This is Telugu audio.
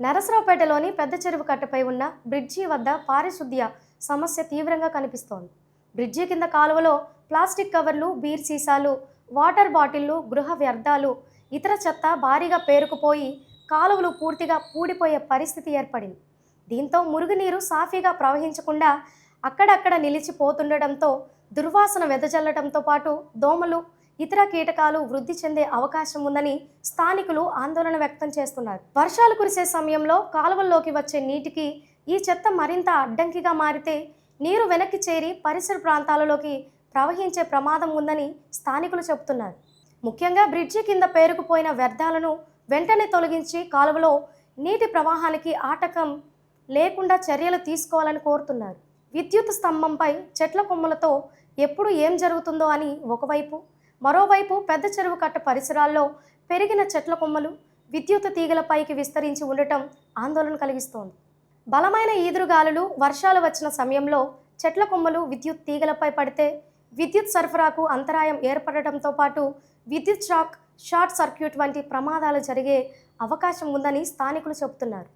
నరసరావుపేటలోని పెద్ద చెరువు కట్టపై ఉన్న బ్రిడ్జి వద్ద పారిశుద్ధ్య సమస్య తీవ్రంగా కనిపిస్తోంది. బ్రిడ్జి కింద కాలువలో ప్లాస్టిక్ కవర్లు, బీర్ సీసాలు, వాటర్ బాటిళ్లు, గృహ వ్యర్థాలు, ఇతర చెత్త భారీగా పేరుకుపోయి కాలువలు పూర్తిగా పూడిపోయే పరిస్థితి ఏర్పడింది. దీంతో మురుగునీరు సాఫీగా ప్రవహించకుండా అక్కడక్కడ నిలిచిపోతుండటంతో దుర్వాసన వెదజల్లడంతో పాటు దోమలు, ఇతర కీటకాలు వృద్ధి చెందే అవకాశం ఉందని స్థానికులు ఆందోళన వ్యక్తం చేస్తున్నారు. వర్షాలు కురిసే సమయంలో కాలువల్లోకి వచ్చే నీటికి ఈ చెత్త మరింత అడ్డంకిగా మారితే నీరు వెనక్కి చేరి పరిసర ప్రాంతాలలోకి ప్రవహించే ప్రమాదం ఉందని స్థానికులు చెబుతున్నారు. ముఖ్యంగా బ్రిడ్జి కింద పేరుకుపోయిన వ్యర్థాలను వెంటనే తొలగించి కాలువలో నీటి ప్రవాహానికి ఆటంకం లేకుండా చర్యలు తీసుకోవాలని కోరుతున్నారు. విద్యుత్ స్తంభంపై చెట్ల కొమ్మలతో ఎప్పుడు ఏం జరుగుతుందో అని ఒకవైపు, మరోవైపు పెద్ద చెరువు కట్ట పరిసరాల్లో పెరిగిన చెట్ల కొమ్మలు విద్యుత్ తీగలపైకి విస్తరించి ఉండటం ఆందోళన కలిగిస్తోంది. బలమైన ఈదురుగాలులు, వర్షాలు వచ్చిన సమయంలో చెట్ల కొమ్మలు విద్యుత్ తీగలపై పడితే విద్యుత్ సరఫరాకు అంతరాయం ఏర్పడటంతో పాటు విద్యుత్ షాక్, షార్ట్ సర్క్యూట్ వంటి ప్రమాదాలు జరిగే అవకాశం ఉందని స్థానికులు చెబుతున్నారు.